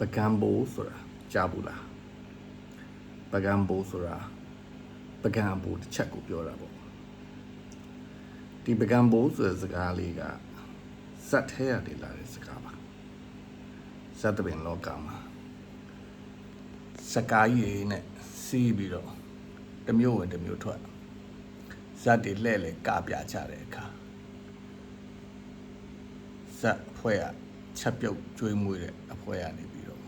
ပကံဘိုးဆိုတာကြားဘူးလားပကံဘိုးဆိုတာပကံဘိုးတစ်ချက်ကိုပြောတာပေါ့ဒီပကံဘိုးဆိုတဲ့စကားလေးကဇတ်ထဲရတယ်လာတဲ့စကားပါဇတ်တပင်လောကမှာစကားကြီးနဲ့စီးပြီးတော့တစ်မျိုးဝင်တစ်မျိုးထွက်ဇတ်တွေလှဲ့လေကပြကြတဲ့အခါဇတ်ဖွဲ့ရချက်ပြုတ်ကျွေးမွေးတဲ့အဖွဲရနေပြီးတော့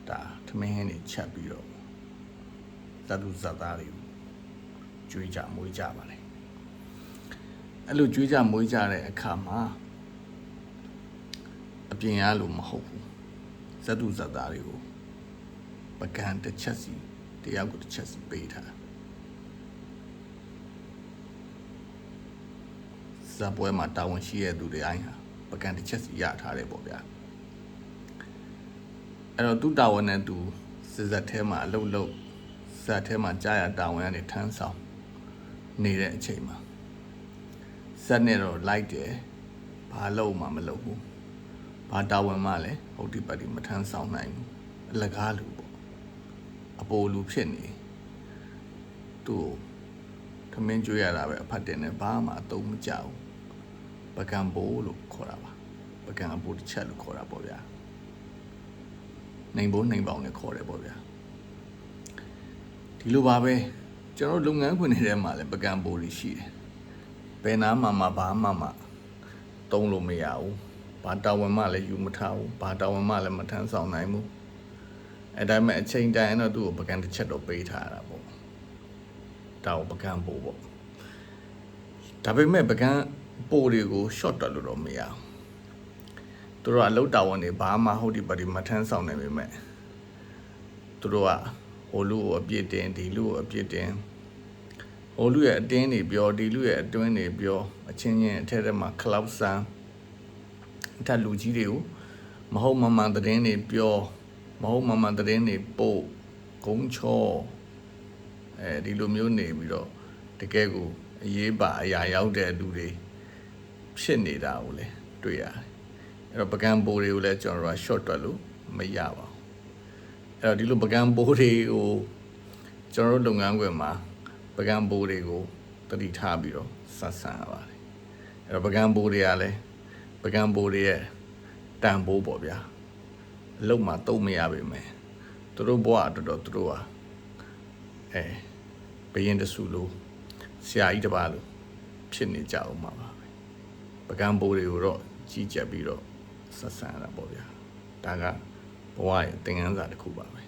ဒါထမင်းဟင်းတွေချက်ပြီးတော့ဇတ်သူဇတ်သားတွေကိုကျွေးကြမွေးကြပါလေအဲ့လိုကျွေးကြမွေးကြတဲ့အခါမှာအပြင်ရလို့မဟုတ်ဘူးဇတ်သူဇတ်သားတွေကိုပကံတစ်ချက်စီတယောက်ကိုတစ်ချက်စီပေးထားဇာပွဲမှာတာဝန်ရှိတဲ့သူတွေအိုင်းဟာပကံတစ်ချက်စီရထားတယ်ပေါ့ဗျာအဲ့တော့သူ့တာဝန်နဲ့သူစဇက်ထဲမှာအလုပ်လုပ်ဇက်ထဲမှာကြားရတာဝန်ကနေထမ်းဆောင်နေတဲ့အချိန်မှာဇက်နဲ့တော့လိုက်တယ်ဘာလုပ်မှမလုပ်ဘူးဘာတာဝန်မှလည်းဟုတ်ဒီပတ်ဒီမထမ်းဆောင်နိုင်ဘူးအလကားလူပေါ့အပိုလူဖြစ်နေသူ့ထမင်းကျွေးရတာပဲအဖတ်တင်နဲ့ဘာမှအသုံးမကျဘူးပကံဘိုးလို့ခေါ်တာပါပကံအပိုးတစ်ချက်လို့ခေါ်တာပေါ့ဗျာနိုင်ဘိုးနိုင်ပေါင်းနဲ့ခေါ်တယ်ပေါ့ဗျာဒီလိုပါပဲကျွန်တော်လုပ်ငန်းခွင်တွေထဲမှာလည်းပကံဘိုးတွေရှိတယ်ဘယ်နာမှဘာမှသုံးလို့မရဘူးဘာတာဝန်မှလည်းယူမထားဘူးဘာတာဝန်မှလည်းမထမ်းဆောင်နိုင်ဘူးအဲ့ဒါမဲ့အချိန်တိုင်းတော့သူ့ကိုပကံတစ်ချက်တော့ပေးထားတာပေါ့ဒါကိုပကံဘိုးပေါ့ဒါပေမဲ့ပကံပိုတွေကို short တက်လို့တော့မရဘူးသူတို့ကအလုပ်တာဝန်တွေဘာမှဟုတ်ဒီပါဒီမထမ်းဆောင်နိုင်ပေမဲ့သူတို့ကဟိုလူကိုအပြစ်တင်ဒီလူကိုအပြစ်တင်ဟိုလူရဲ့အတင်းတွေပြောဒီလူရဲ့အတွင်းတွေပြောအချင်းချင်းအထက်ထဲမှာ cloud ဆန်းအထက်လူကြီးတွေကိုမဟုတ်မမှန်သတင်းတွေပြောမဟုတ်မမှန်သတင်းတွေပို့ဂုံချောဒီလိုမျိုးနေပြီးတော့တကယ်ကိုအရေးပါအရာရောက်တဲ့လူတွေဖြစ်နေတာကိုလည်းတွေ့ရတယ်အဲ့တော့ပကံပိုးတွေကိုလည်းကျွန်တော်တို့က short တွက်လို့မရပါဘူးအဲ့တော့ဒီလိုပကံပိုးတွေကိုကျွန်တော်တို့လုပ်ငန်းခွင်မှာပကံပိုးတွေကိုတတိထားပြီးတော့ဆက်ဆံရပါတယ်အဲ့တော့ပကံပိုးတွေကလည်းပကံပိုးတွေရဲ့တန်ဖိုးပေါ့ဗျာအလုပ်မှာတုံးမရပါမယ်သူတို့ဘဝတော်တော်သူတို့ဟာဘယင်းတစုလို့ဆရာကြီးတစ်ပါးလို့ဖြစ်နေကြအောင်ပါပကံပိုးတွေကိုတော့ကြီးကြပ်ပြီးတော့ဆက်ဆံရတာပေါ့ဗျာဒါကဘဝရဲ့သင်ခန်းစာတစ်ခုပါပဲ